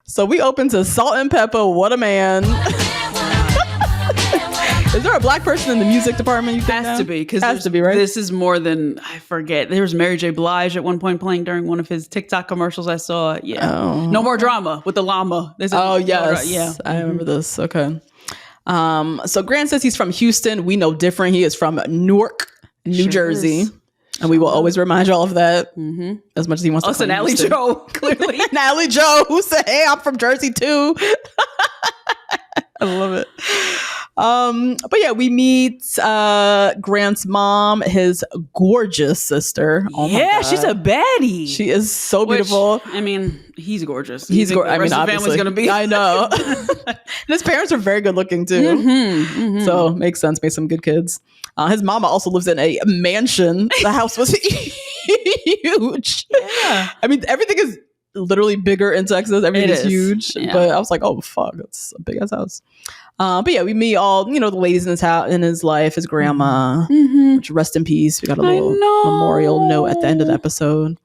So we open to Salt and Pepper, What a Man. Is there a black person in the music department? You think Has to be, because has to be, right? This is more than, I forget. There was Mary J. Blige at one point playing during one of his TikTok commercials I saw. Yeah. Oh. No More Drama with the llama. Oh, yes. Yeah. I remember this. Okay. So Grant says he's from Houston. We know different. He is from Newark, New Jersey. And we will always remind you all of that as much as he wants to. Also, Natalie Joe, clearly. Natalie Joe, who said, hey, I'm from Jersey too. I love it. But yeah, we meet Grant's mom, his gorgeous sister. Oh my God. She's a baddie. She is so beautiful. I mean, he's gorgeous. He's gorgeous. I mean, the obviously, family's gonna be. I know. And his parents are very good looking too. So makes sense. Made some good kids. His mama also lives in a mansion. The house was huge. Yeah. I mean, everything is literally bigger in Texas. Everything is huge. Yeah. But I was like, oh fuck, it's a big ass house. But yeah, we meet all, the ladies in his house, in his life, his grandma, which rest in peace. We got a little memorial note at the end of the episode.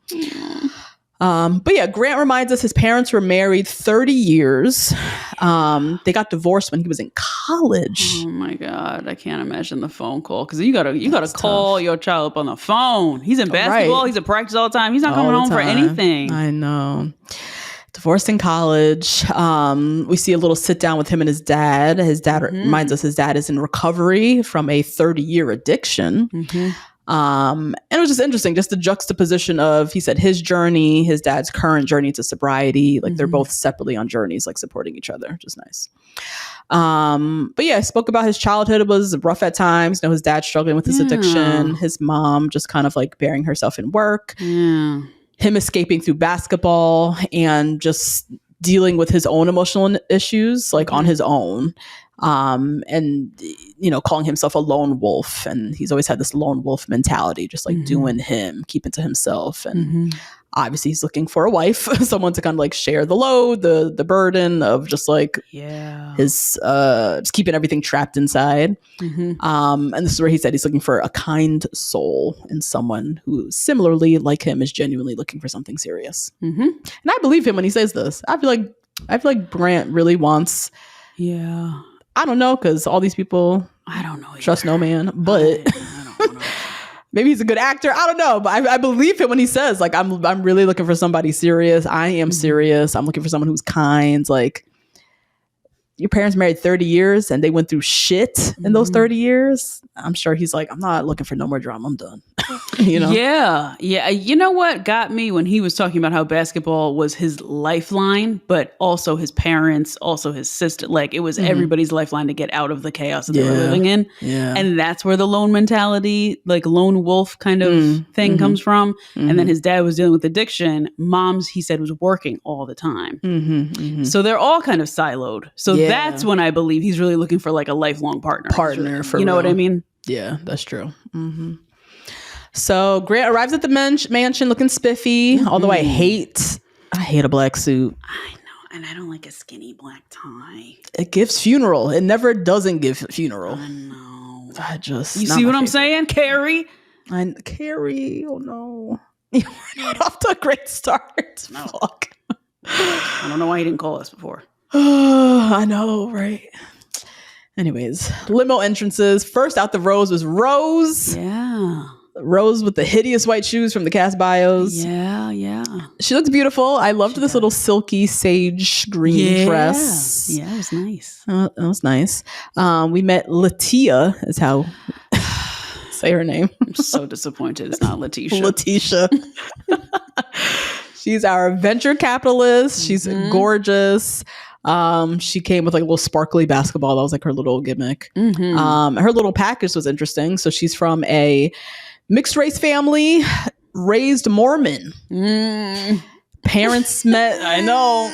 But yeah, Grant reminds us his parents were married 30 years. They got divorced when he was in college. Oh my God, I can't imagine the phone call, because you gotta call your child up on the phone. He's in basketball. Right. He's at practice all the time. He's not coming home for anything. I know. Divorced in college. We see a little sit down with him and his dad. His dad reminds us his dad is in recovery from a 30-year addiction. And it was just interesting, just the juxtaposition of, he said, his journey, his dad's current journey to sobriety. Like they're both separately on journeys, like supporting each other, which is nice. But yeah, I spoke about his childhood. It was rough at times. His dad struggling with his addiction, his mom just kind of like burying herself in work. Him escaping through basketball and just dealing with his own emotional issues, like on his own. And calling himself a lone wolf, and he's always had this lone wolf mentality, just like doing him, keeping to himself. And obviously he's looking for a wife, someone to kind of like share the load, the burden of just like his just keeping everything trapped inside. And this is where he said he's looking for a kind soul and someone who similarly like him is genuinely looking for something serious. And I believe him when he says this. I feel like Grant really wants, I don't know, because all these people, I don't know, trust no man, but I don't know. Maybe he's a good actor. I don't know, but I believe him when he says, like, I'm really looking for somebody serious. I am serious. I'm looking for someone who's kind. Like, your parents married 30 years and they went through shit in those 30 years. I'm sure he's like, I'm not looking for no more drama. I'm done. Yeah. You know what got me when he was talking about how basketball was his lifeline, but also his parents, also his sister. Like, it was everybody's lifeline to get out of the chaos that they were living in. Yeah. And that's where the lone mentality, like lone wolf kind of thing comes from. And then his dad was dealing with addiction. Mom's, he said, was working all the time. So they're all kind of siloed. So that's when I believe he's really looking for like a lifelong partner. For you know what I mean? Yeah, that's true. So Grant arrives at the mansion looking spiffy, although I hate a black suit. I know, and I don't like a skinny black tie. It gives funeral. It never doesn't give funeral. I know. You see what I'm saying, Carrie? Carrie, oh no. You went off to a great start. No. Fuck. I don't know why he didn't call us before. I know, right? Anyways, limo entrances. First out the Rose was Rose. Yeah. Rose with the hideous white shoes from the cast bios. Yeah. She looks beautiful. I loved this little silky sage green dress. Yeah, it was nice. It was nice. We met Latia, is how say her name. I'm so disappointed it's not Letitia. Letitia. She's our venture capitalist. She's gorgeous. She came with like a little sparkly basketball. That was like her little gimmick. Her little package was interesting. So she's from a mixed race family, raised Mormon. Parents met, I know.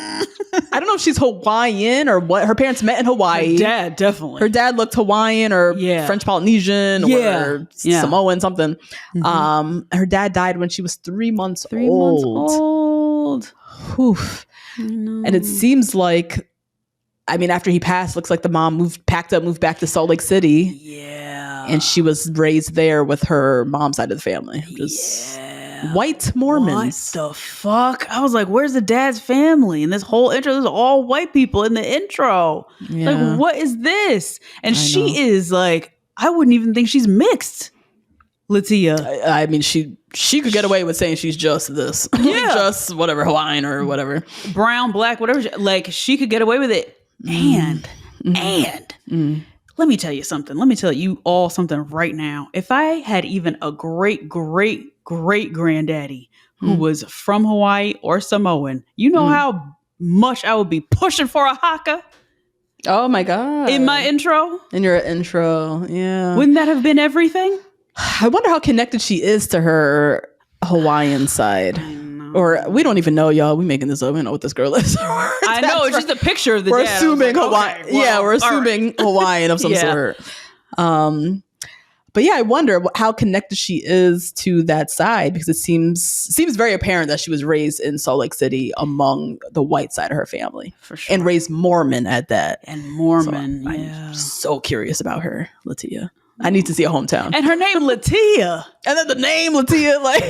I don't know if she's Hawaiian or what. Her parents met in Hawaii. Her dad, definitely. Her dad looked Hawaiian or French Polynesian or Samoan, something. Her dad died when she was 3 months old. 3 months old. Oof. And it seems like, I mean, after he passed, looks like the mom packed up, moved back to Salt Lake City. Yeah. And she was raised there with her mom's side of the family. White Mormons. What the fuck? I was like, where's the dad's family? And this whole intro, there's all white people in the intro. Yeah. Like, what is this? And I she know. is like, I wouldn't even think she's mixed. Latia. I mean, she could get away with saying she's just this. Yeah. Just whatever, Hawaiian or whatever. Brown, black, whatever. Like, she could get away with it. And let me tell you something. Let me tell you all something right now. If I had even a great granddaddy who was from Hawaii or Samoan, you know how much I would be pushing for a haka Oh my God. in my intro? In your intro. Yeah. Wouldn't that have been everything? I wonder how connected she is to her Hawaiian side. Or we don't even know, y'all. We making this up. We don't know what this girl is. I know. It's just a picture of the We're dad. assuming Like, Hawaiian. okay, well, Yeah, we're all right. assuming Hawaiian of some Yeah. sort. But yeah, I wonder how connected she is to that side, because it seems very apparent that she was raised in Salt Lake City among the white side of her family. For sure. And raised Mormon at that. And Mormon, So yeah. I'm so curious about her, Latia. I need to see a hometown. And her name, Latia. And then the name Latia, like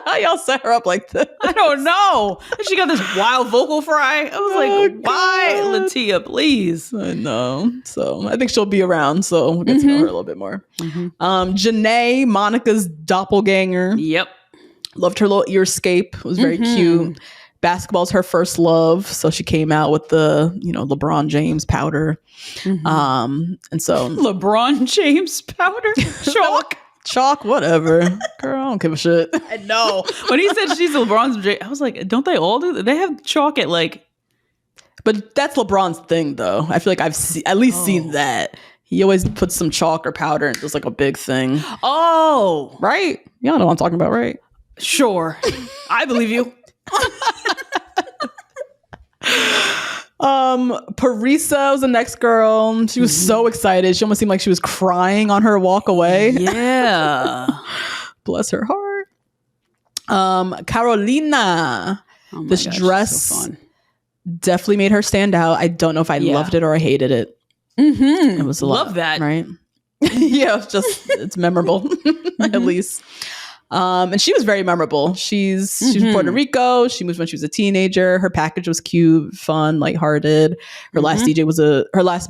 how y'all set her up like this? I don't know. She got this wild vocal fry. I was like, why, God. Latia, please? I know. So I think she'll be around. So we'll get to know her a little bit more. Janae, Monica's doppelganger. Yep. Loved her little earscape. It was very cute. Basketball's her first love. So she came out with the, LeBron James powder. And so LeBron James powder chalk. Chalk, whatever. Girl, I don't give a shit. I know. When he said she's LeBron's James, I was like, don't they all do that? They have chalk at like. But that's LeBron's thing, though. I feel like I've at least seen that. He always puts some chalk or powder and does like a big thing. Oh. Right? Y'all know what I'm talking about, right? Sure. I believe you. Parisa was the next girl. She was so excited. She almost seemed like she was crying on her walk away. Yeah. Bless her heart. Carolina. Oh my This gosh, dress so fun. definitely made her stand out. I don't know if I loved it or I hated it. It was a lot. Love that. Right? Yeah, it's memorable, at least. And she was very memorable. She's from Puerto Rico. She moved when she was a teenager. Her package was cute, fun, lighthearted. Her last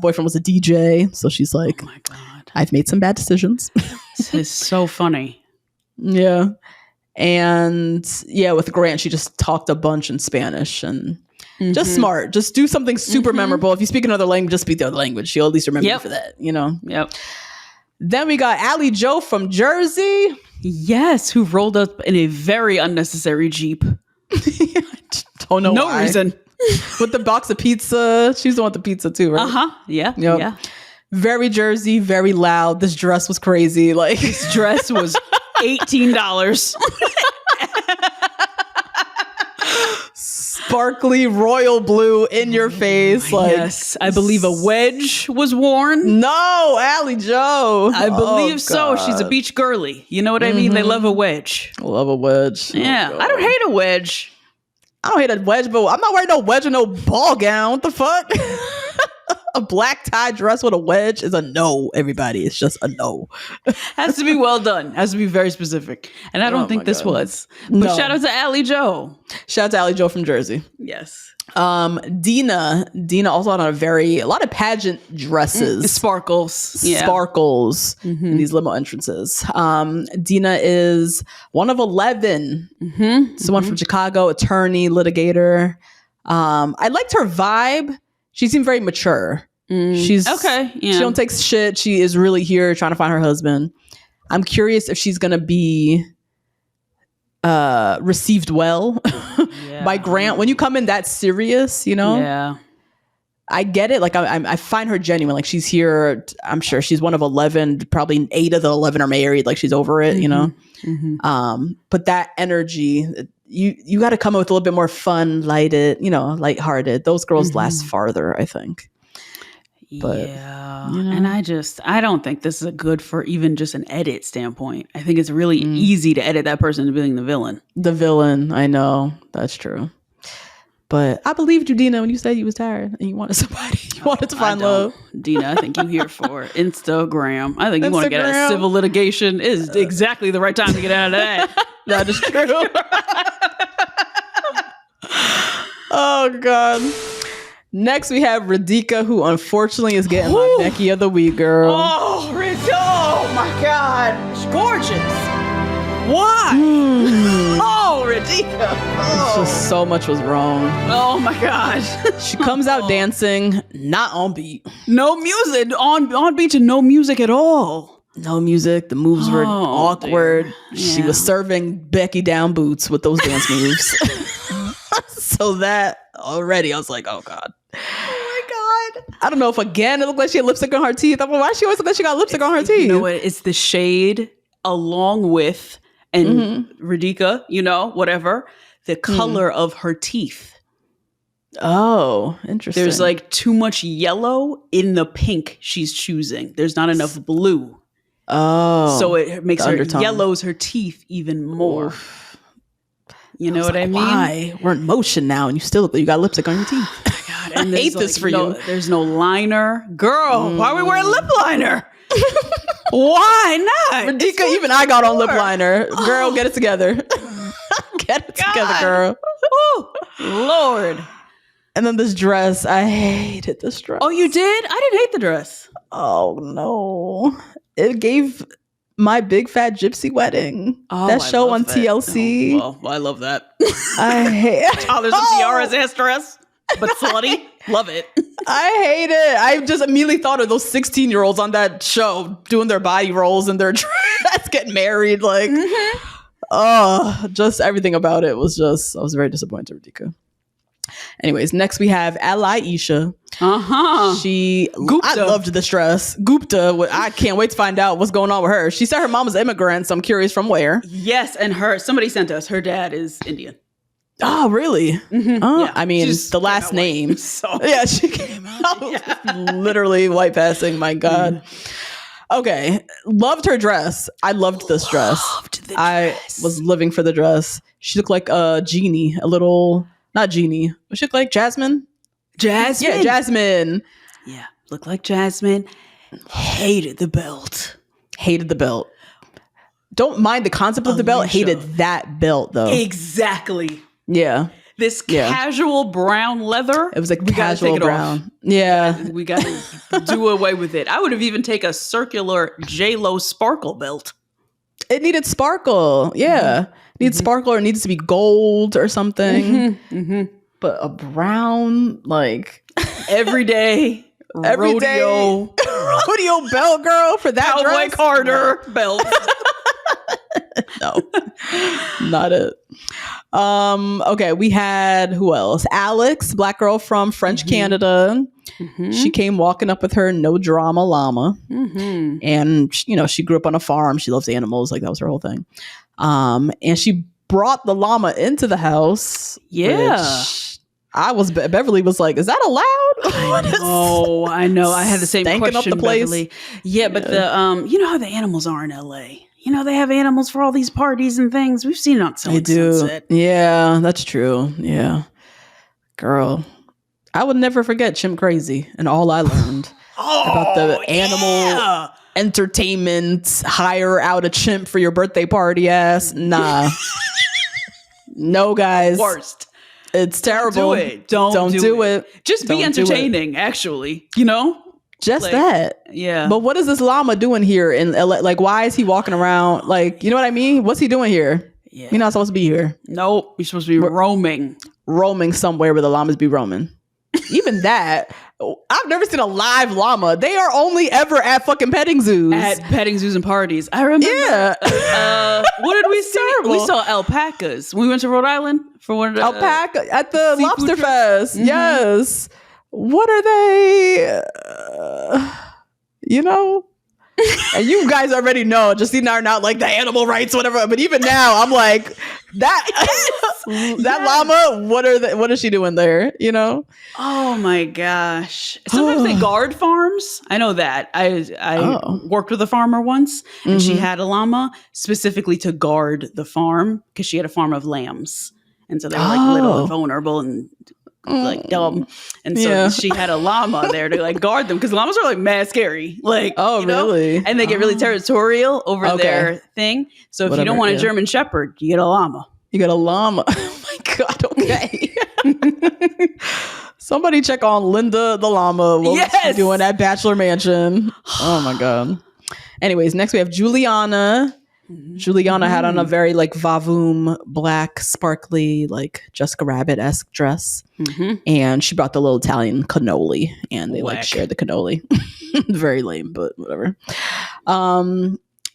boyfriend was a DJ. So she's like, Oh my God. I've made some bad decisions. This is so funny. Yeah. And yeah, with Grant, she just talked a bunch in Spanish and just smart. Just do something super memorable. If you speak another language, just speak the other language. She'll at least remember you for that, Yep. Then we got Allie Joe from Jersey. Yes, who rolled up in a very unnecessary Jeep. Don't know No why. reason. With the box of pizza. She's the one with the pizza too, right? Uh-huh. Yeah. Yep. Yeah. Very Jersey, very loud. This dress was crazy. Like This dress was $18. sparkly royal blue in your face. Like Yes. I believe a wedge was worn. no, Allie Joe. I believe Oh, so. She's a God. beach girly. You know what I mean? They love a wedge. Love a wedge. Yeah. Oh, I don't God. hate a wedge. I don't hate a wedge, but I'm not wearing no wedge or no ball gown. What the fuck? A black tie dress with a wedge is a no, everybody. It's just a no. Has to be well done. Has to be very specific. And I don't Oh think my this God. was. But No. shout out to Allie Joe. Shout out to Allie Joe from Jersey. Yes. Dina also on a lot of pageant dresses. Sparkles. Yeah. Sparkles in these limo entrances. Dina is one of 11. Someone from Chicago, attorney, litigator. I liked her vibe. She seemed very mature. She's Okay. Yeah. She don't take shit. She is really here trying to find her husband. I'm curious if she's gonna be received well by Grant. When you come in that serious, Yeah. I get it. Like I find her genuine. Like she's here. I'm sure she's one of 11. Probably 8 of the 11 are married. Like she's over it, But that energy, you got to come up with a little bit more fun, lighthearted. Those girls last farther, I think. But, yeah. And I don't think this is a good for even just an edit standpoint. I think it's really easy to edit that person to being the villain. The villain, I know. That's true. But I believed you, Dina, when you said you was tired and you wanted somebody. You wanted to find love. Dina, I think you here for Instagram. I think you want to get out of civil litigation. Is exactly the right time to get out of that. That is true. Oh, God. Next, we have Radhika, who unfortunately is getting my Becky of the Week, girl. Oh, oh my God. She's gorgeous. Why? Oh, Radhika. It's just so much was wrong. Oh my gosh. She comes out dancing, not on beat. No music. On beat and no music at all. No music. The moves were awkward. Yeah. She was serving Becky down boots with those dance moves. So that already, I was like, oh God. Oh my God. I don't know if again, it looked like she had lipstick on her teeth. I'm like, why she always look like she got lipstick on her teeth? You know what? It's the shade along with... And Radhika, whatever, the color of her teeth. Oh, interesting. There's like too much yellow in the pink she's choosing. There's not enough blue. Oh. So it makes her yellows her teeth even more. Oof. You know what I mean? Why? We're in motion now and you still look like you got lipstick on your teeth. Oh God, and I hate this for you. There's no liner. Girl, why are we wearing lip liner? Why not? Radhika, even I got on lip liner. Girl, get it together. Get it together, girl. Oh, Lord. And then this dress. I hated this dress. Oh, you did? I didn't hate the dress. Oh, no. It gave My Big Fat Gypsy Wedding. Oh, that show on TLC. Oh, well, I love that. I hate Toddlers and Tiaras ass dress. But slutty. Love it. I hate it. I just immediately thought of those 16-year-olds on that show doing their body rolls and their dress, getting married. Like, just everything about it was just, I was very disappointed, Radhika. Anyways, next we have Aisha. I loved this dress. Gupta, I can't wait to find out what's going on with her. She said her mom was immigrant, so I'm curious from where. Yes, and somebody sent us, her dad is Indian. Oh, really? Mm-hmm. Oh, yeah. I mean, the last name. So. Yeah, she came out literally white passing. My God. Okay. Loved her dress. I loved this dress. I was living for the dress. She looked like a genie, not genie. She looked like Jasmine. Jasmine? Yeah, Jasmine. Yeah, looked like Jasmine. Hated the belt. Hated the belt. Don't mind the concept of the belt. Hated that belt, though. Exactly. Yeah. This casual brown leather. It was like casual brown. Yeah. We got to do away with it. I would have even taken a circular J-Lo sparkle belt. It needed sparkle. Yeah. It needed sparkle, or it needs to be gold or something. But a brown, like everyday rodeo belt, girl, for that Cowboy dress. Carter belt. No, not it. Okay, we had who else? Alex, black girl from French Canada. She came walking up with her no drama llama, and she grew up on a farm. She loves animals, like that was her whole thing. And she brought the llama into the house. Yeah. Beverly was like, is that allowed? I know. I had the same question, up the place. Beverly. Yeah, but the you know how the animals are in LA. They have animals for all these parties and things. We've seen it on Sunset. Yeah, that's true. Yeah. Girl, I would never forget Chimp Crazy and all I learned about the animal entertainment, hire out a chimp for your birthday party ass. Nah. No, guys. Worst. It's terrible. Don't do it. Don't do it. Just be entertaining, actually. Just that. Yeah. But what is this llama doing here in LA? Like, why is he walking around? Like, you know what I mean? What's he doing here? Yeah. You're not supposed to be here. Nope. You're supposed to be roaming. Roaming somewhere where the llamas be roaming. Even that, I've never seen a live llama. They are only ever at fucking petting zoos. At petting zoos and parties. I remember. Yeah. What did we see? We saw alpacas. We went to Rhode Island for one of the alpaca at the Lobster Fest. Yes. What are they? And you guys already know. Justine are not like the animal rights, whatever. But even now, I'm like that llama. What is she doing there? Oh my gosh! Sometimes they guard farms. I know that. I worked with a farmer once, and she had a llama specifically to guard the farm because she had a farm of lambs. And so they were like little and vulnerable and like dumb. And so she had a llama there to like guard them because llamas are like mad scary. Like, really? And they get really territorial over their thing. So if you don't want a German Shepherd, you get a llama. You get a llama. Oh my God. Okay. Somebody check on Linda the llama. What was she doing at Bachelor Mansion? Oh my God. Anyways, next we have Juliana. Juliana had on a very like vavoom, black, sparkly, like Jessica Rabbit-esque dress. And she brought the little Italian cannoli and they like shared the cannoli. Very lame, but whatever.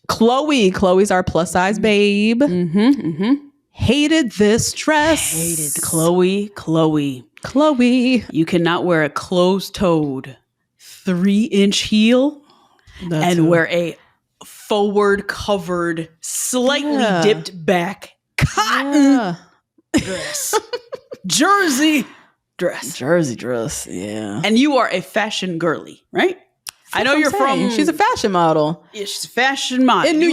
Chloe's our plus size babe. Hated this dress. Hated Chloe. You cannot wear a closed-toed 3-inch heel and wear a forward covered, slightly dipped back cotton dress. Jersey dress. Yeah. And you are a fashion girly, right? I know you're from. She's a fashion model. Yeah, she's a fashion model. In New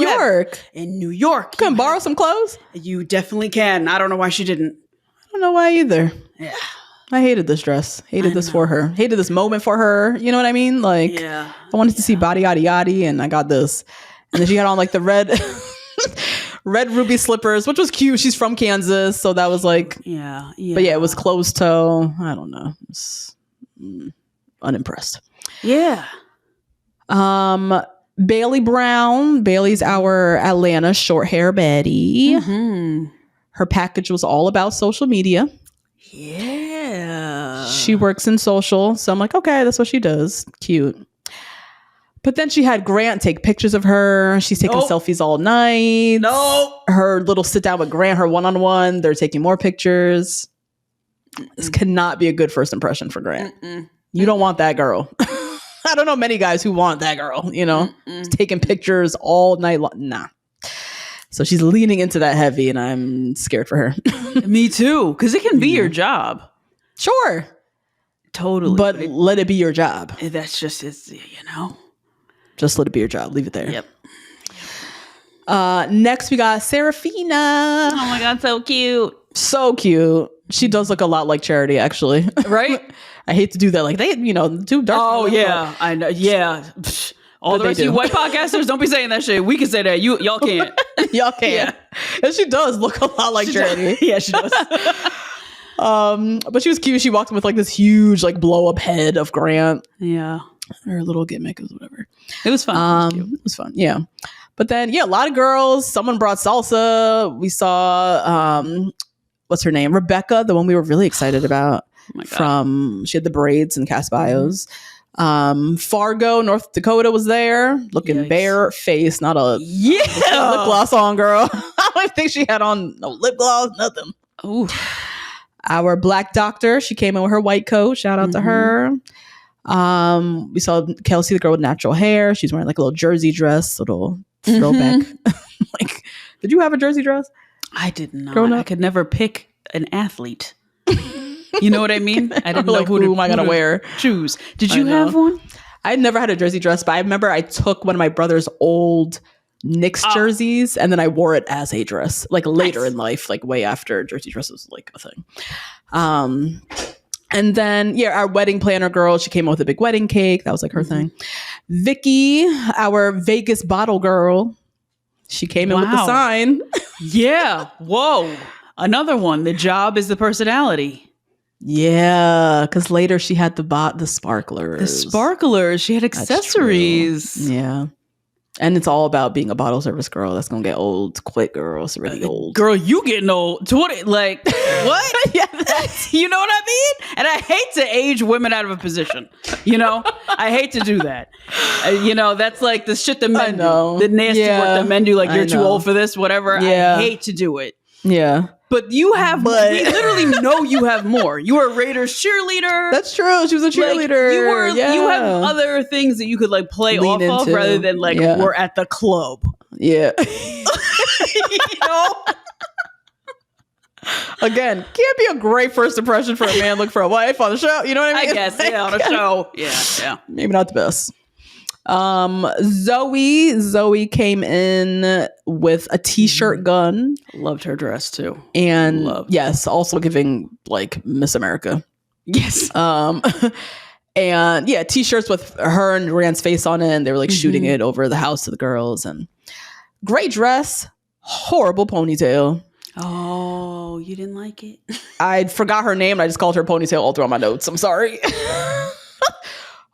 York. Can borrow some clothes? You definitely can. I don't know why she didn't. I don't know why either. Yeah. I hated this dress. Hated this for her. Hated this moment for her. You know what I mean? Like, I wanted to see body yaddy yaddy, and I got this. And then she had on like the red ruby slippers, which was cute. She's from Kansas, so that was like, But yeah, it was closed toe. I don't know. Unimpressed. Yeah. Bailey Brown. Bailey's our Atlanta short hair Betty. Her package was all about social media. Yeah. She works in social. So I'm like, okay, that's what she does. Cute. But then she had Grant take pictures of her. She's taking selfies all night. Her little sit down with Grant, her one-on-one. They're taking more pictures. This cannot be a good first impression for Grant. You don't want that girl. I don't know many guys who want that girl, you know, taking pictures all night long. Nah. So she's leaning into that heavy and I'm scared for her. Me too. Because it can be your job. Sure. Totally. But let it be your job. That's just, Just let it be your job. Leave it there. Yep. Next we got Serafina. Oh my God, so cute. So cute. She does look a lot like Charity, actually. Right? I hate to do that. Like they, do dark. Oh yeah, I know. Yeah. All the rest of you white podcasters, don't be saying that shit. We can say that. Y'all can't. Y'all can't. Yeah. And she does look a lot like Charity. Yeah, she does. But she was cute. She walked in with like this huge like blow up head of Grant. Yeah. Her little gimmick was whatever. It was fun. It was fun. Yeah. But then a lot of girls. Someone brought salsa. We saw what's her name? Rebecca, the one we were really excited about. Oh my God. She had the braids and cast bios. Fargo, North Dakota was there, looking bare face, not a lip gloss on, girl. I don't think she had on no lip gloss, nothing. Ooh. Our black doctor, she came in with her white coat. Shout out to her. We saw Kelsey, the girl with natural hair. She's wearing like a little jersey dress, little throwback. Like, did you have a jersey dress? I did not. I could never pick an athlete. You know what I mean? I didn't know like, who am I going to wear? Choose. Did you have one? I never had a jersey dress, but I remember I took one of my brother's old Knicks jerseys and then I wore it as a dress, like later in life, like way after jersey dress was like a thing. And then, our wedding planner girl, she came out with a big wedding cake. That was like her thing. Vicky, our Vegas bottle girl, she came in with the sign. Yeah. Whoa. Another one. The job is the personality. Yeah, because later she had the sparklers. The sparklers. She had accessories. Yeah. And it's all about being a bottle service girl. That's going to get old quick, girl. It's already old. Girl, you getting old. 20, like, what? Yeah, you know what I mean? And I hate to age women out of a position. I hate to do that. That's like the shit that men do. The nasty work that men do. Like, you're too old for this, whatever. Yeah. I hate to do it. Yeah. But we literally know you have more. You were a Raiders cheerleader. That's true. She was a cheerleader. You have other things that you could like play off of rather than like we're at the club. Yeah. Again, can't be a great first impression for a man looking for a wife on the show. You know what I mean? I guess, on a show. Yeah. Maybe not the best. Zoe came in with a t-shirt gun. Loved her dress too. And yes, also giving like Miss America. Yes. And yeah, t-shirts with her and Rand's face on it, and they were like shooting it over the house to the girls. And great dress, horrible ponytail. Oh, you didn't like it? I forgot her name. I just called her ponytail all throughout my notes. I'm sorry.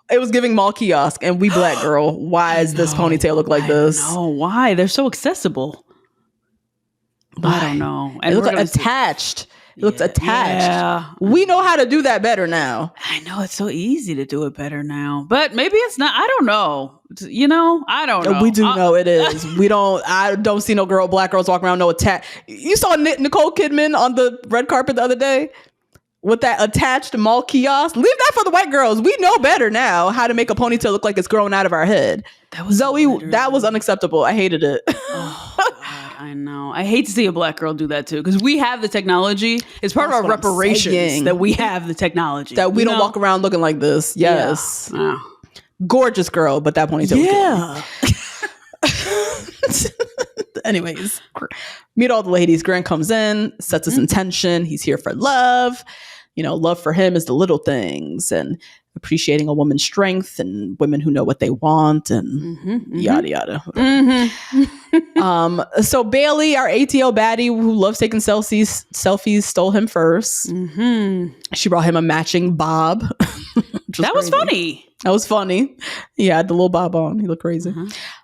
It was giving mall kiosk, and we black girl. Why does this ponytail look like this? No, why? They're so accessible. Why? I don't know. It looked like attached. It looks attached. Yeah. We know how to do that better now. I know it's so easy to do it better now, but maybe it's not. I don't know. I don't know. We do know it is. I don't see no black girls walking around no attach. You saw Nicole Kidman on the red carpet the other day with that attached mall kiosk. Leave that for the white girls. We know better now how to make a ponytail look like it's growing out of our head. That was Zoe. That was unacceptable. I hated it. Oh, God, I know. I hate to see a black girl do that too, because we have the technology. It's part of our reparations that we have the technology. That we don't walk around looking like this. Yes. Yeah. Gorgeous girl, but that ponytail. Yeah. Anyways, meet all the ladies. Grant comes in, sets his intention. He's here for love. Love for him is the little things and appreciating a woman's strength and women who know what they want and yada yada. So Bailey, our ATL baddie who loves taking selfies, stole him first. She brought him a matching bob. That was funny. That was funny. He had the little bob on. He looked crazy.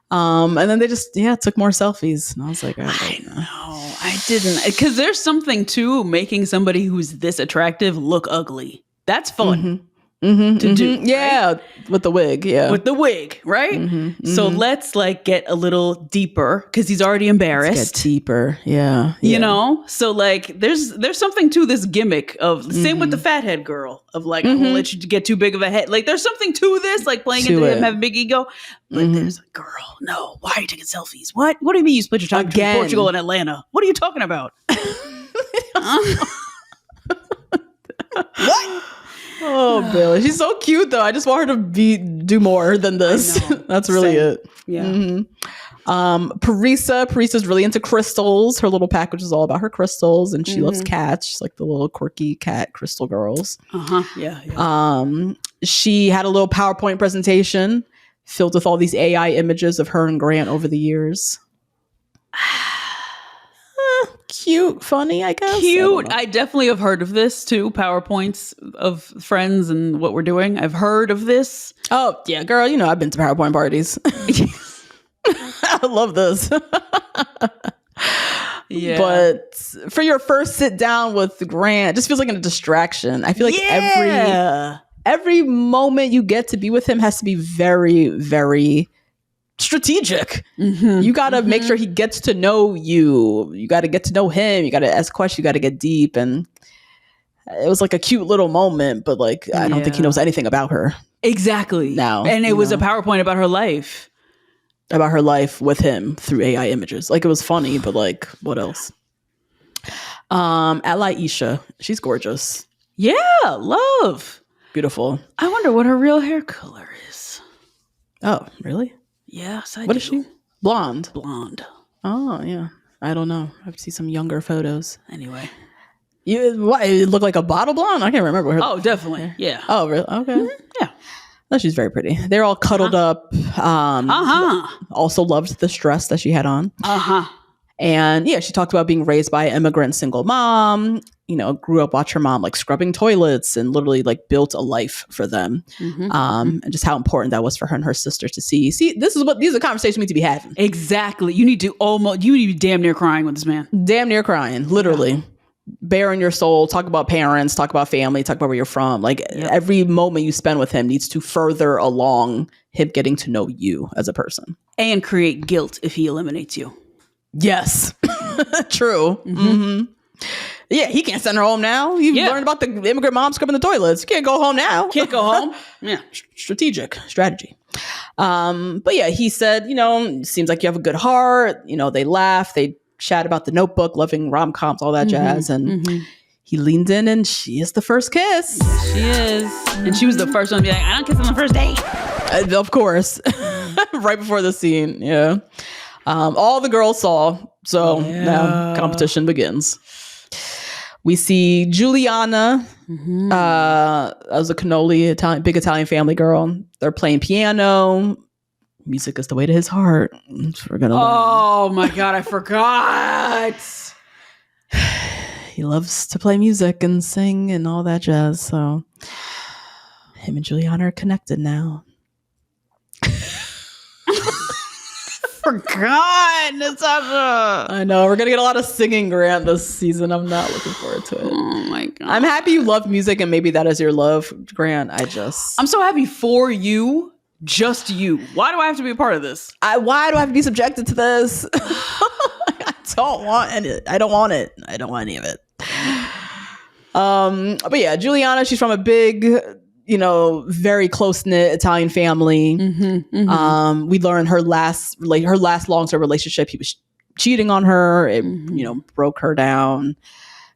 And then they just took more selfies, and I was like, I know, I didn't, because there's something to making somebody who's this attractive look ugly. That's fun. To do, right? With the wig, right? So let's get a little deeper, because he's already embarrassed. Let's get deeper, So there's something to this gimmick of same with the fathead girl of I won't let you get too big of a head. There's something to this, playing into him having a big ego. But there's a girl. No, why are you taking selfies? What do you mean you split your time between Portugal and Atlanta? What are you talking about? What? Oh, Billy. She's so cute, though. I just want her to do more than this. That's really it. Yeah. Parisa's really into crystals. Her little package is all about her crystals, and she loves cats. She's like the little quirky cat crystal girls. Yeah. She had a little PowerPoint presentation filled with all these AI images of her and Grant over the years. Cute, funny, I guess. Cute. I definitely have heard of this too. PowerPoints of friends and what we're doing. I've heard of this. Oh, yeah, girl. I've been to PowerPoint parties. I love this. Yeah. But for your first sit down with Grant, it just feels like a distraction. I feel like every moment you get to be with him has to be very, very strategic. You got to make sure he gets to know you. You got to get to know him. You got to ask questions. You got to get deep. And it was like a cute little moment, but I don't think he knows anything about her. Exactly. Now, and it was a PowerPoint about her life. About her life with him through AI images. It was funny, but what else? Aisha, she's gorgeous. Yeah, love. Beautiful. I wonder what her real hair color is. Oh, really? Yes, I do. What is she? Blonde. Oh, yeah. I don't know. I have to see some younger photos. Anyway. It looked like a bottle blonde? I can't remember. Oh, definitely. Yeah. Oh, really? Okay. Yeah. No, she's very pretty. They're all cuddled up. Also loved the dress that she had on. And she talked about being raised by an immigrant single mom. Grew up watching her mom scrubbing toilets and literally built a life for them. And just how important that was for her and her sister to see. These are the conversations we need to be having. Exactly. You need to be damn near crying with this man. Damn near crying, literally. Yeah. Bare in your soul, talk about parents, talk about family, talk about where you're from. Every moment you spend with him needs to further along him getting to know you as a person. And create guilt if he eliminates you. Yes. True. Yeah, he can't send her home now. You learned about the immigrant mom scrubbing the toilets. You can't go home now. Can't go home. Yeah. Strategy. But yeah, he said, seems like you have a good heart. They laugh. They chat about the Notebook, loving rom-coms, all that jazz. And he leaned in and she is the first kiss. Yes, she is. And she was the first one to be like, I don't kiss on the first date. Of course. Right before the scene. Yeah. All the girls saw. So now competition begins. We see Juliana I was a cannoli, big Italian family girl. They're playing piano. Music is the way to his heart. We're gonna learn. My God, I forgot. He loves to play music and sing and all that jazz. So him and Juliana are connected now. Forgot, Natasha. I know. We're going to get a lot of singing, Grant, this season. I'm not looking forward to it. Oh, my God. I'm happy you love music and maybe that is your love, Grant. I'm so happy for you. Just you. Why do I have to be a part of this? Why do I have to be subjected to this? I don't want it. I don't want it. I don't want any of it. But yeah, Juliana, she's from a big, very close-knit Italian family. We learned her last long-term relationship, he was cheating on her. It, broke her down.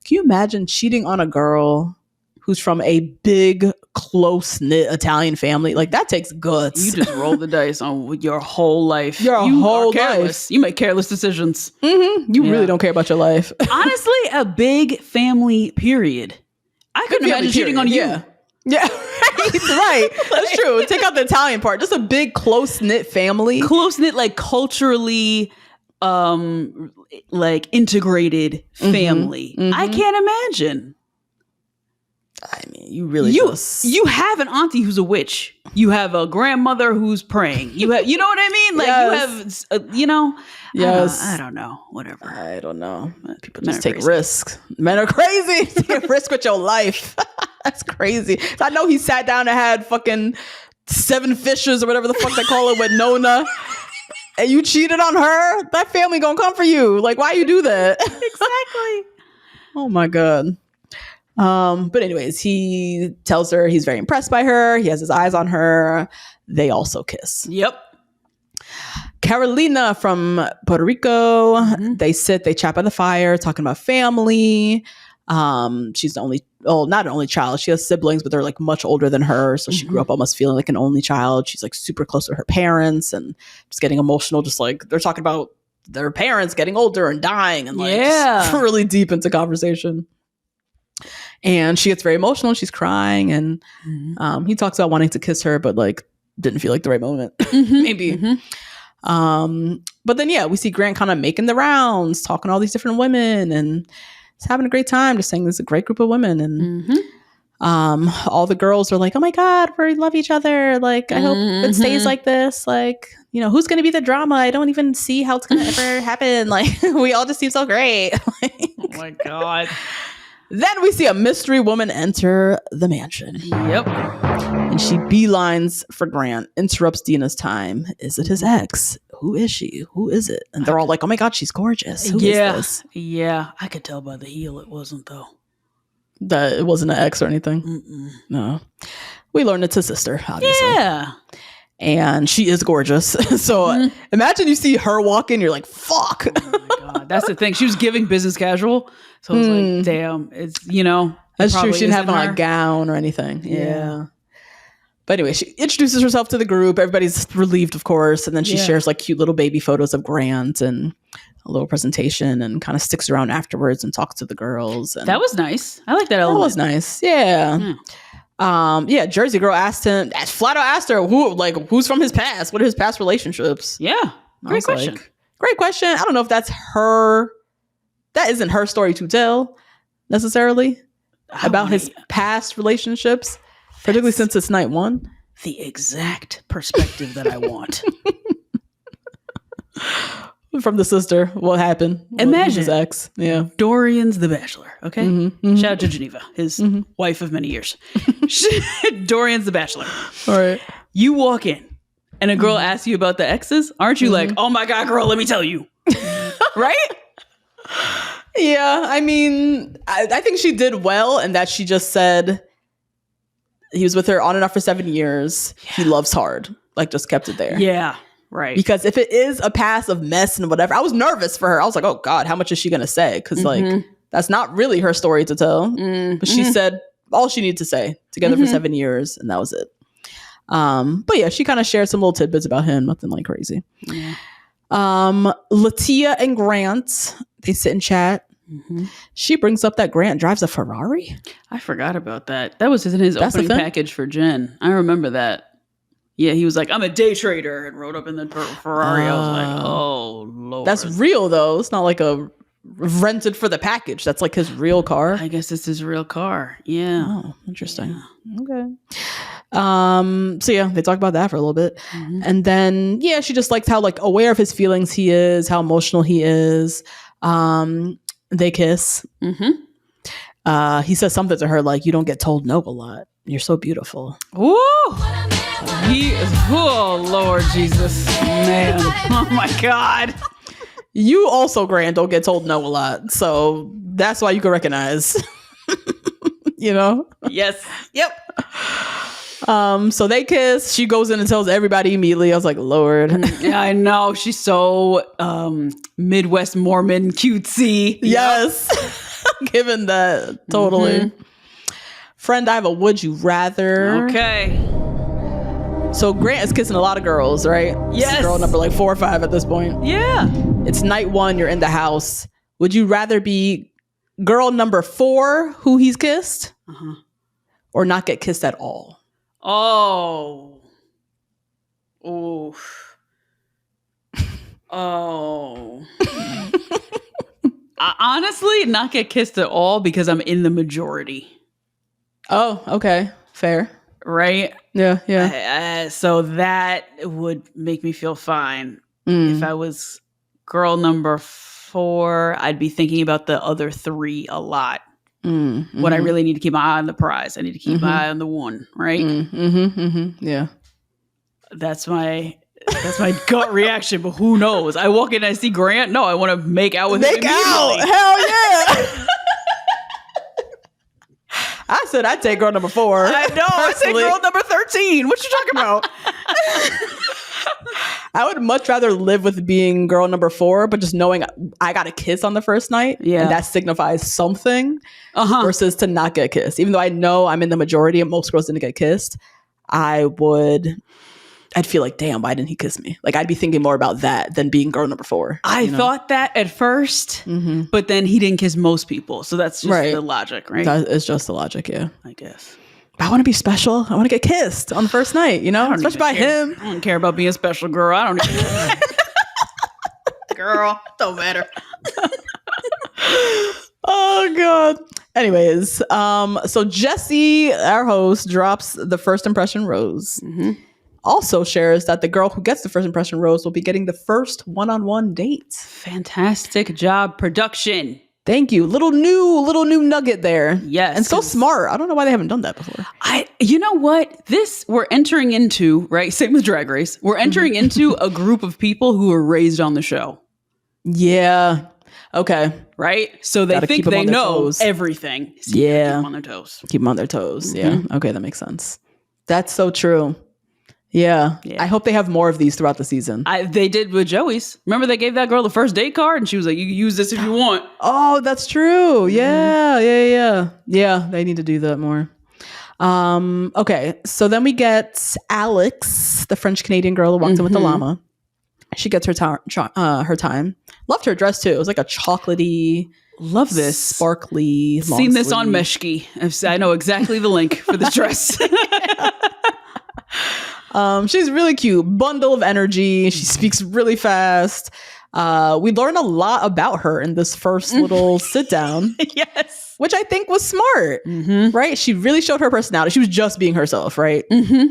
Can you imagine cheating on a girl who's from a big, close-knit Italian family? Like, that takes guts. You just roll the dice on your whole life. Your whole life. You make careless decisions. You really don't care about your life. Honestly, a big family, period. I couldn't imagine cheating on you. Yeah, right. That's true. Take out the Italian part. Just a big, close-knit family. Close-knit, like, culturally, like, integrated family. I can't imagine. I mean, you really you have an auntie who's a witch. You have a grandmother who's praying. You know what I mean? Like, you have, Yes. I don't know. Whatever. I don't know. People just take risks. Men are crazy. Take a risk with your life. That's crazy. I know he sat down and had fucking 7 fishes or whatever the fuck they call it with Nona. And you cheated on her? That family gonna come for you. Like, why you do that? Exactly. Oh my God. But anyways, he tells her he's very impressed by her. He has his eyes on her. They also kiss. Yep. Carolina from Puerto Rico. They chat by the fire, talking about family. She's the not an only child. She has siblings, but they're like much older than her. So she grew up almost feeling like an only child. She's like super close to her parents and just getting emotional. Just like they're talking about their parents getting older and dying and like just really deep into conversation. And she gets very emotional. She's crying and he talks about wanting to kiss her, but like didn't feel like the right moment. Maybe. But then we see Grant kind of making the rounds, talking to all these different women and he's having a great time, just saying there's a great group of women. And all the girls are like, oh my God, we love each other. Like, I hope it stays like this. Like, who's going to be the drama? I don't even see how it's going to ever happen. Like, we all just seem so great. Oh my God. Then we see a mystery woman enter the mansion. Yep. And she beelines for Grant, interrupts Dina's time. Is it his ex? Who is she? Who is it? And they're all like, oh my God, she's gorgeous. Who is this? Yeah. I could tell by the heel it wasn't, though. That it wasn't an ex or anything? No. We learned it's his sister, obviously. Yeah. And she is gorgeous. So imagine you see her walk in, you're like, fuck. Oh my God. That's the thing. She was giving business casual. So I was like, damn, it's, That's true. She didn't have a gown or anything. Yeah. But anyway, she introduces herself to the group. Everybody's relieved, of course. And then she shares like cute little baby photos of Grant and a little presentation and kind of sticks around afterwards and talks to the girls. And that was nice. I like that element. That was nice. Yeah. Jersey Girl asked her who's from his past? What are his past relationships? Yeah. Great question. Great question. I don't know if that's her. That isn't her story to tell necessarily about his past relationships, particularly since it's night 1. The exact perspective that I want. From the sister, what happened? Imagine his ex. Yeah. Dorian's the Bachelor. Okay. Shout out to Geneva, his wife of many years. Dorian's the Bachelor. All right. You walk in and a girl asks you about the exes. Aren't you like, oh my God, girl, let me tell you. Right? Yeah. I mean, I think she did well in that she just said he was with her on and off for 7 years. Yeah. He loves hard. Like, just kept it there. Yeah. Right. Because if it is a past of mess and whatever, I was nervous for her. I was like, oh God, how much is she going to say? Because like, that's not really her story to tell. But she said all she needed to say, together for 7 years. And that was it. But yeah, she kind of shared some little tidbits about him. Nothing like crazy. Yeah. Latia and Grant, they sit and chat. She brings up that Grant drives a Ferrari. I forgot about that. That was in his opening package for Jen. I remember that. Yeah, he was like, I'm a day trader, and rode up in the Ferrari. I was like, oh, Lord. That's real, though. It's not like a rented for the package. That's like his real car. I guess it's his real car. Yeah. Oh, interesting. Yeah. Okay. So yeah, they talk about that for a little bit. And then, yeah, she just likes how like aware of his feelings he is, how emotional he is. They kiss. He says something to her like, you don't get told no a lot. You're so beautiful. Ooh. He is, oh, Lord Jesus. Man. Oh, my God. You also, Grant, don't get told no a lot. So that's why you can recognize. You know? Yes. Yep. So they kiss. She goes in and tells everybody immediately. I was like, Lord. Yeah, I know. She's so Midwest Mormon cutesy. Yes. Given that. Totally. Friend, I have a would you rather. Okay. So Grant is kissing a lot of girls, right? Yes. Girl number like 4 or 5 at this point. Yeah. It's night 1. You're in the house. Would you rather be girl number 4 who he's kissed or not get kissed at all? Oh. Oof. Oh. Honestly, not get kissed at all because I'm in the majority. Oh, okay. Fair. Right? Yeah. So that would make me feel fine. If I was girl number 4, I'd be thinking about the other 3 a lot. What I really need to keep my eye on the prize. I need to keep my eye on the one, right? Yeah. That's my gut reaction, but who knows? I walk in and I see Grant. No, I want to make out with him immediately. Hell yeah. I said I'd take girl number 4. I know. I said girl number 13. What you talking about? I would much rather live with being girl number 4, but just knowing I got a kiss on the first night, and that signifies something, versus to not get kissed. Even though I know I'm in the majority and most girls didn't get kissed, I'd feel like, damn, why didn't he kiss me? Like, I'd be thinking more about that than being girl number 4. I thought that at first, but then he didn't kiss most people. So that's just the logic, right? That is just the logic, yeah. I guess. But I want to be special. I want to get kissed on the first night, you know? Especially by him. I don't care about being a special girl. I don't even care. Girl, don't matter. Oh, God. Anyways, so Jesse, our host, drops the first impression rose. Also shares that the girl who gets the first impression rose will be getting the first one-on-one date. Fantastic job, production. Thank you. Little new nugget there. Yes. And so smart. I don't know why they haven't done that before. You know what? We're entering into, right? Same with Drag Race. We're entering into a group of people who were raised on the show. Yeah. Okay. Right? So they think they know everything. So yeah. Keep them on their toes. Keep them on their toes. Yeah. Okay. That makes sense. That's so true. Yeah. I hope they have more of these throughout the season. They did with Joey's. Remember they gave that girl the first date card and she was like, you can use this if you want. Oh, that's true. Yeah. Yeah. They need to do that more. Okay. So then we get Alex, the French Canadian girl who walks in with the llama. She gets her time. Loved her dress too. It was like a chocolatey. Love this. Sparkly. Seen this on Meshki. I know exactly the link for this dress. She's really cute. Bundle of energy. She speaks really fast. We learn a lot about her in this first little sit down. Yes. Which I think was smart, right? She really showed her personality. She was just being herself, right?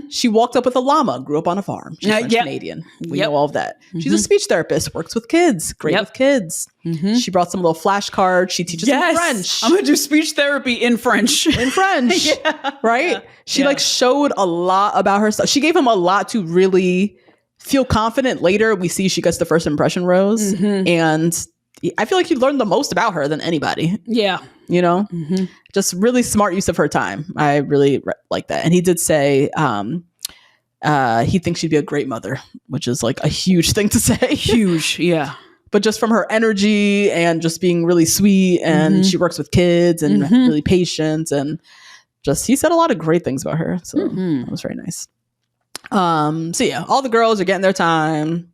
She walked up with a llama, grew up on a farm. She's French Canadian. We know all of that. She's a speech therapist, works with kids, great with kids. She brought some little flashcards. She teaches them French. I'm going to do speech therapy in French. Right? She showed a lot about herself. She gave him a lot to really feel confident. Later, we see she gets the first impression rose. And I feel like you learned the most about her than anybody. Yeah. You know? Just really smart use of her time. I really like that. And he did say he thinks she'd be a great mother, which is like a huge thing to say. Huge, yeah. But just from her energy and just being really sweet, and she works with kids and really patient, and just he said a lot of great things about her. So that was very nice. So yeah, all the girls are getting their time.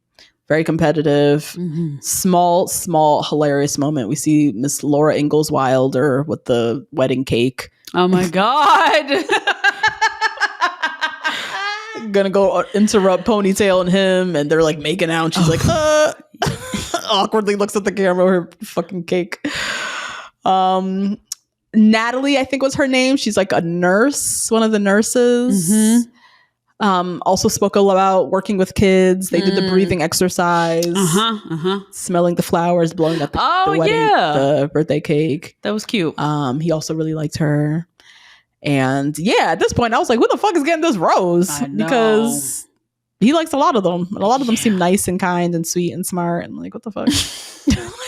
very competitive. Small, hilarious moment. We see Miss Laura Ingalls Wilder with the wedding cake. Oh my God. Gonna go interrupt Ponytail and him, and they're like making out, and she's like, awkwardly looks at the camera with her fucking cake. Natalie, I think was her name. She's like a nurse, one of the nurses. Also spoke a lot about working with kids. They did the breathing exercise, smelling the flowers, blowing up the wedding, the birthday cake. That was cute. He also really liked her. And yeah, at this point, I was like, who the fuck is getting this rose? Because he likes a lot of them. And a lot of them seem nice and kind and sweet and smart. And like, what the fuck?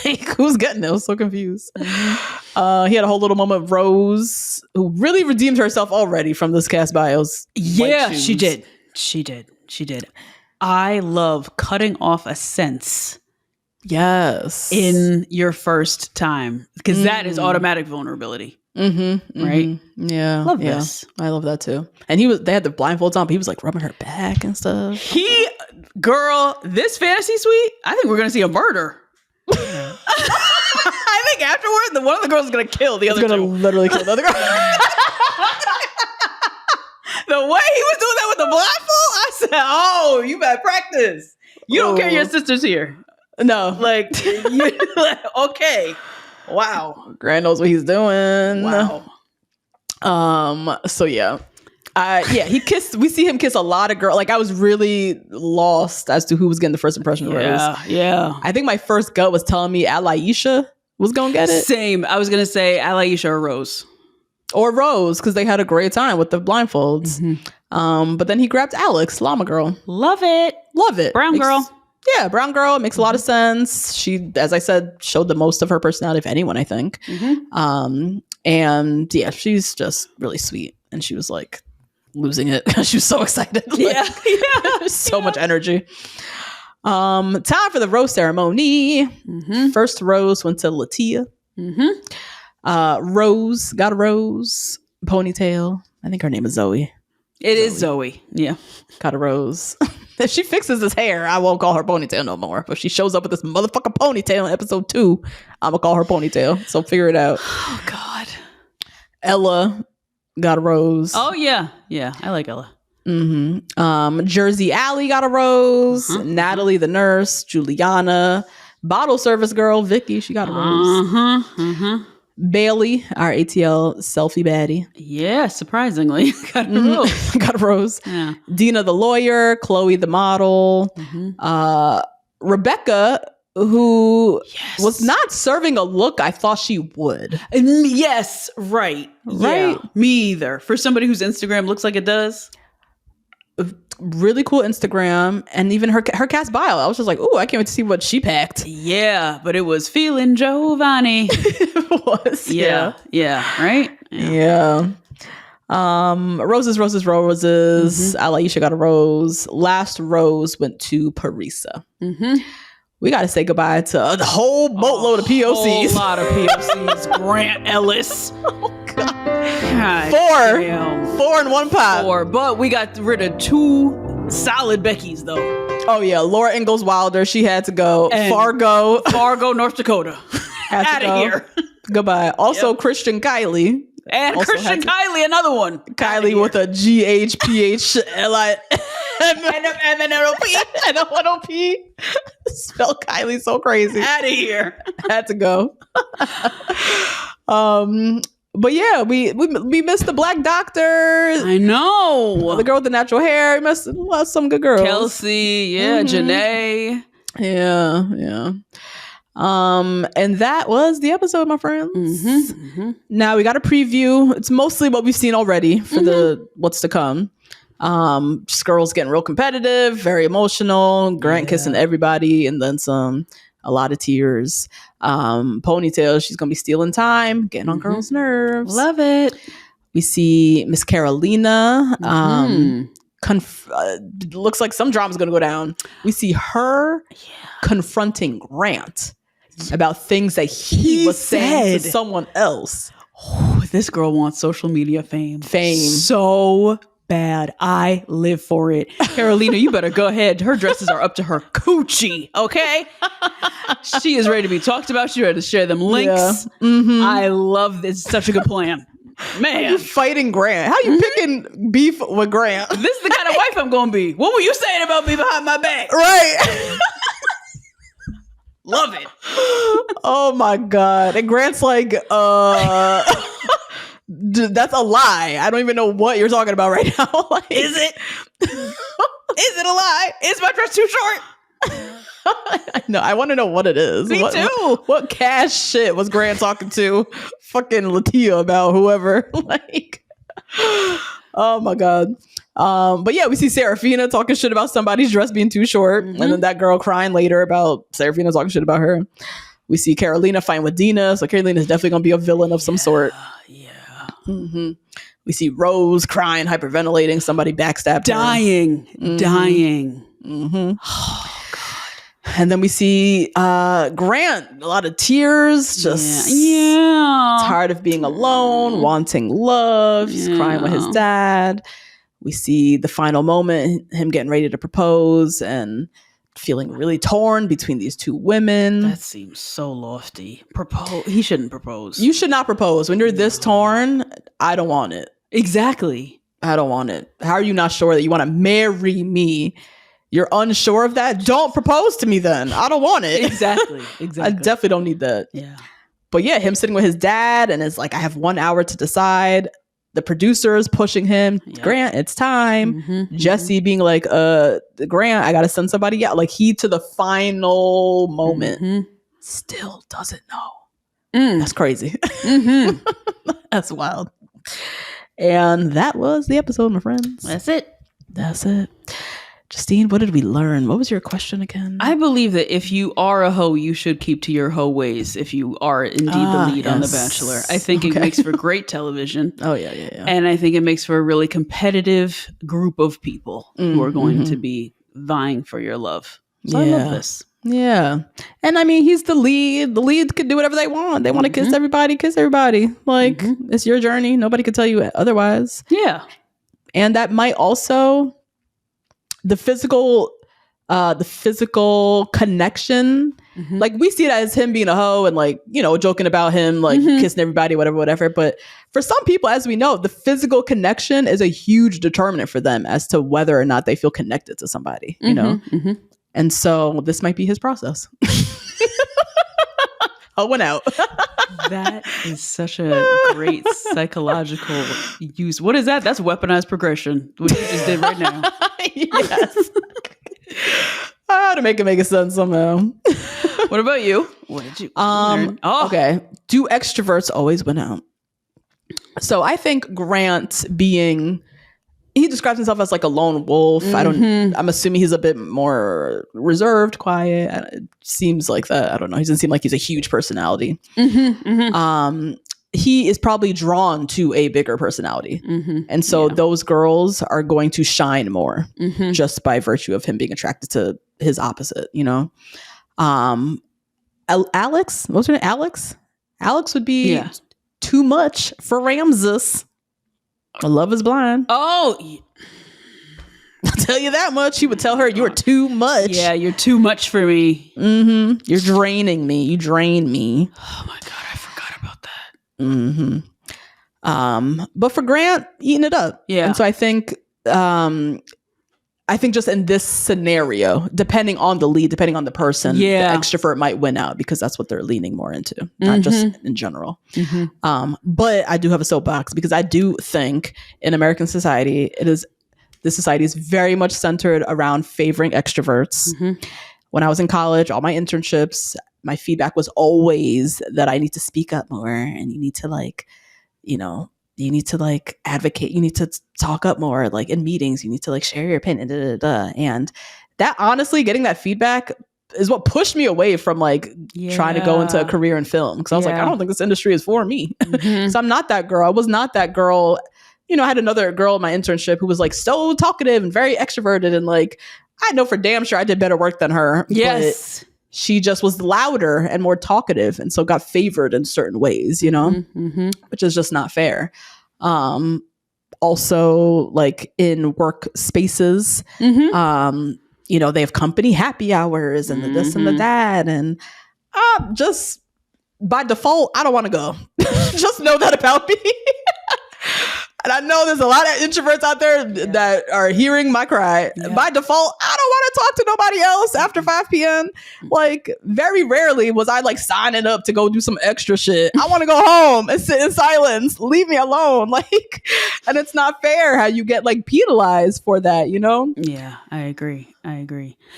Like, who's getting it? I was so confused. He had a whole little moment with Rose, who really redeemed herself already from this cast bios. Yeah, she did. She did. I love cutting off a sense. Yes. In your first time. Because that is automatic vulnerability. Right? Yeah. Love this. I love that too. And they had the blindfolds on, but he was like rubbing her back and stuff. Girl, this fantasy suite, I think we're going to see a murder. I think afterward, one of the girls is going to kill the other two. He's going to literally kill the other girl. The way he was doing that with the blindfold, I said, oh, you better practice. You don't care your sister's here. No. Like, okay. Wow. Grant knows what he's doing. Wow. So yeah. We see him kiss a lot of girls. Like, I was really lost as to who was getting the first impression of Rose. Yeah. I think my first gut was telling me Alaisha was gonna get it. Same. I was gonna say Alaisha or Rose. Or Rose, because they had a great time with the blindfolds. But then he grabbed Alex, Llama Girl. Love it. Brown girl. Yeah, brown girl. It makes a lot of sense. She, as I said, showed the most of her personality of anyone, I think. And yeah, she's just really sweet. And she was like losing it because she was so excited. So much energy. Time for the rose ceremony. First rose went to Latia. Rose got a rose. Ponytail. I think her name is Zoe. It is Zoe. Yeah. Got a rose. If she fixes his hair, I won't call her Ponytail no more. But if she shows up with this motherfucking ponytail in episode 2, I'm gonna call her Ponytail. So figure it out. Oh God. Ella got a rose. Oh yeah. I like Ella. Jersey Alley got a rose. Natalie the nurse. Juliana. Bottle service girl Vicky. She got a rose. Bailey, our ATL selfie baddie. Yeah, surprisingly. Got a rose. Got a rose. Yeah. Dina the lawyer. Chloe the model. Rebecca, who was not serving a look I thought she would. Yes, right. Yeah, me either. For somebody whose Instagram looks like it does. Really cool Instagram, and even her cast bio. I was just like, "Ooh, I can't wait to see what she packed." Yeah, but it was feeling Giovanni. It was, yeah, right, yeah. Roses. Alaisha got a rose. Last rose went to Parisa. We got to say goodbye to a whole boatload of POCs. A whole lot of POCs. Grant Ellis. Oh God. Damn. 4 in one pot. 4, but we got rid of 2 solid Beckys though. Oh yeah, Laura Ingalls Wilder. She had to go. And Fargo, North Dakota. Out of here. Goodbye. Also, Christian Kylie. And also Christian Kylie, another one. Kylie with a GHPHLINOP. Spell Kylie so crazy. Out of here. Had to go. But yeah, we missed the black doctor. I know. The girl with the natural hair. We missed some good girls. Kelsey, Janae. Yeah. And that was the episode, my friends. Now we got a preview. It's mostly what we've seen already for the what's to come. Just girls getting real competitive, very emotional, Grant kissing everybody, and then some. A lot of tears. Ponytail, she's gonna be stealing time, getting on girls' nerves. Love it. We see Miss Carolina. Looks like some drama's gonna go down. We see her confronting Grant about things that he was saying to someone else. Oh, this girl wants social media fame. So bad. I live for it. Carolina, you better go ahead. Her dresses are up to her coochie, okay? She is ready to be talked about. She's ready to share them links. Yeah. Mm-hmm. I love this. Such a good plan. Man. You fighting Grant. How you picking beef with Grant? This is the kind of wife I'm going to be. What were you saying about me behind my back? Right. Love it. Oh my God. And Grant's like, that's a lie. I don't even know what you're talking about right now. Like, is it? Is it a lie? Is my dress too short? No, I want to know what it is. Me too. What cash shit was Grant talking to fucking Latia about, whoever? Like, oh my God. But yeah, we see Serafina talking shit about somebody's dress being too short. Mm-hmm. And then that girl crying later about Serafina talking shit about her. We see Carolina fighting with Dina. So Carolina's definitely going to be a villain of some sort. Yeah. Mm-hmm. We see Rose crying, hyperventilating, somebody backstabbed dying, her. Mm-hmm. Dying. Mm-hmm. Oh, God. And then we see Grant, a lot of tears, just tired of being alone, wanting love, just crying with his dad. We see the final moment, him getting ready to propose and feeling really torn between these two women. That seems so lofty. He shouldn't propose. You should not propose. When you're this torn, I don't want it. Exactly. I don't want it. How are you not sure that you want to marry me? You're unsure of that? Don't propose to me then. I don't want it. Exactly. I definitely don't need that. Yeah. But yeah, him sitting with his dad and it's like, I have 1 hour to decide. The producer is pushing him. Yep. Grant, it's time. Mm-hmm, Jesse being like, Grant, I got to send somebody out. Like, he to the final moment still doesn't know. That's crazy. Mm-hmm. That's wild. And that was the episode, my friends. That's it. Justine, what did we learn? What was your question again? I believe that if you are a hoe, you should keep to your hoe ways if you are indeed the lead on The Bachelor. I think it makes for great television. Oh, yeah. And I think it makes for a really competitive group of people who are going to be vying for your love. So I love this. Yeah. And I mean, he's the lead. The lead could do whatever they want. They want to kiss everybody. Like, it's your journey. Nobody could tell you otherwise. Yeah. And that might also... The physical connection, like we see it as him being a hoe and like, you know, joking about him, like kissing everybody, whatever. But for some people, as we know, the physical connection is a huge determinant for them as to whether or not they feel connected to somebody, you know? And so this might be his process. I went out. That is such a great psychological use. What is that? That's weaponized progression. What you just did right now. Yes. I had to make it make sense somehow. What about you? What did you learn? Okay. Do extroverts always win out? So I think Grant he describes himself as like a lone wolf. I'm assuming he's a bit more reserved, quiet. It seems like that. I don't know. He doesn't seem like he's a huge personality. He is probably drawn to a bigger personality. And so those girls are going to shine more just by virtue of him being attracted to his opposite, you know? Alex, what's her name? Alex would be too much for Ramses. Love is blind. Oh, I'll tell you that much. He would tell her, you are too much. Yeah, you're too much for me. You're draining me. You drain me. Oh my God, I forgot about that. But for Grant, eating it up. Yeah. And so I think just in this scenario, depending on the lead, depending on the person, the extrovert might win out because that's what they're leaning more into, not just in general. But I do have a soapbox because I do think in American society, this society is very much centered around favoring extroverts. When I was in college, all my internships, my feedback was always that I need to speak up more and you need to you need to like advocate, you need to talk up more, like in meetings, you need to like share your opinion, and that honestly, getting that feedback is what pushed me away from like trying to go into a career in film. Because I was like, I don't think this industry is for me. So I'm not that girl. I was not that girl. You know, I had another girl in my internship who was like so talkative and very extroverted, and like I know for damn sure I did better work than her. Yes. But she just was louder and more talkative, and so got favored in certain ways, you know, which is just not fair. also like in work spaces. You know, they have company happy hours and the this and the that. And just by default, I don't want to go. Just know that about me. And I know there's a lot of introverts out there that are hearing my cry. By default, I don't want to talk to nobody else after 5 p.m. Like, very rarely was I like signing up to go do some extra shit. I want to go home and sit in silence. Leave me alone. Like, and it's not fair how you get like penalized for that, you know? Yeah, I agree.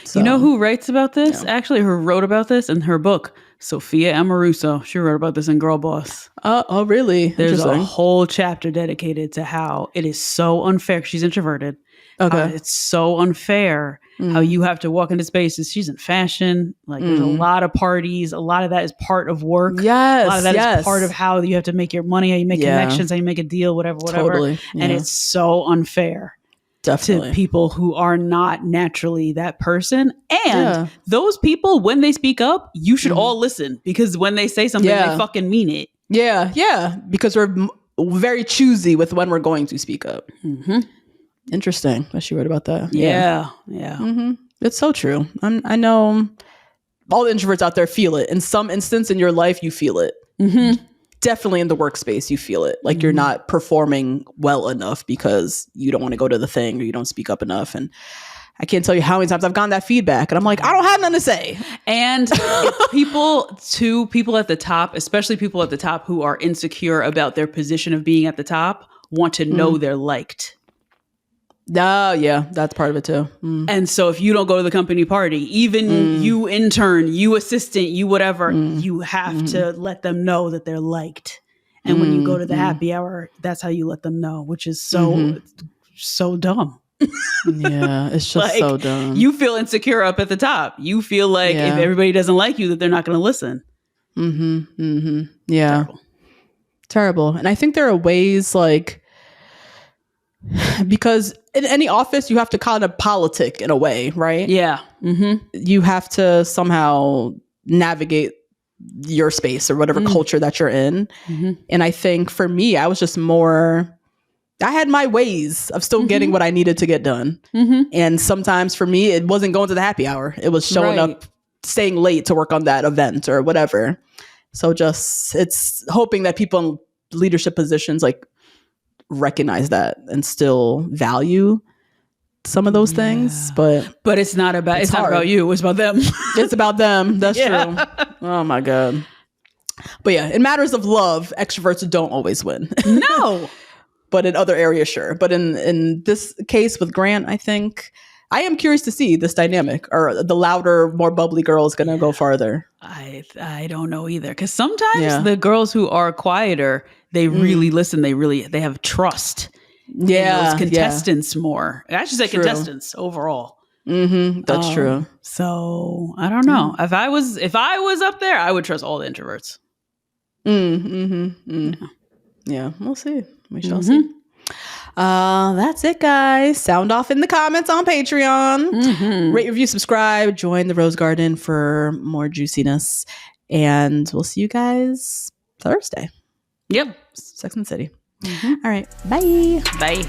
So, you know who writes about this? Yeah. Actually, who wrote about this in her book? Sophia Amoruso. She wrote about this in Girl Boss. Oh, really? There's a whole chapter dedicated to how it is so unfair. She's introverted. Okay. It's so unfair how you have to walk into spaces. She's in fashion. Like there's a lot of parties. A lot of that is part of work. Yes. A lot of that is part of how you have to make your money, how you make connections, how you make a deal, whatever. Totally. And it's so unfair. Definitely. To people who are not naturally that person. And those people, when they speak up, you should all listen, because when they say something, they fucking mean it. Yeah. Yeah. Because we're very choosy with when we're going to speak up. Interesting that she wrote about that. Yeah. It's so true. I know all the introverts out there feel it. In some instance in your life, you feel it. Definitely in the workspace, you feel it. Like you're not performing well enough because you don't want to go to the thing or you don't speak up enough. And I can't tell you how many times I've gotten that feedback and I'm like, I don't have nothing to say. And people at the top, especially people at the top who are insecure about their position of being at the top, want to know they're liked. Yeah, that's part of it too. And so if you don't go to the company party, even you intern, you assistant, you whatever, you have to let them know that they're liked. And when you go to the happy hour, that's how you let them know, which is so dumb. Yeah, it's just like, so dumb. You feel insecure up at the top. You feel like if everybody doesn't like you, that they're not going to listen. Yeah. Terrible. And I think there are ways like, because in any office, you have to kind of politic in a way, right? Yeah. You have to somehow navigate your space or whatever culture that you're in. And I think for me, I was just I had my ways of still getting what I needed to get done. And sometimes for me, it wasn't going to the happy hour. It was showing up, staying late to work on that event or whatever. So it's hoping that people in leadership positions like recognize that and still value some of those things, but it's not about you, it's about them. It's about them. That's true. Oh my god. But yeah, in matters of love, extroverts don't always win. No. But in other areas, sure. But in this case with Grant, I think I am curious to see this dynamic. Or the louder, more bubbly girl is going to go farther. I don't know either. Because sometimes the girls who are quieter, they really listen. They have trust. In those contestants more. I should say contestants overall. That's true. So I don't know. If I was up there, I would trust all the introverts. Yeah, we'll see. We shall see. That's it, guys. Sound off in the comments on Patreon. Rate, review, subscribe. Join the Rose Garden for more juiciness. And we'll see you guys Thursday. Yep. Sex and the City. All right. Bye. Bye.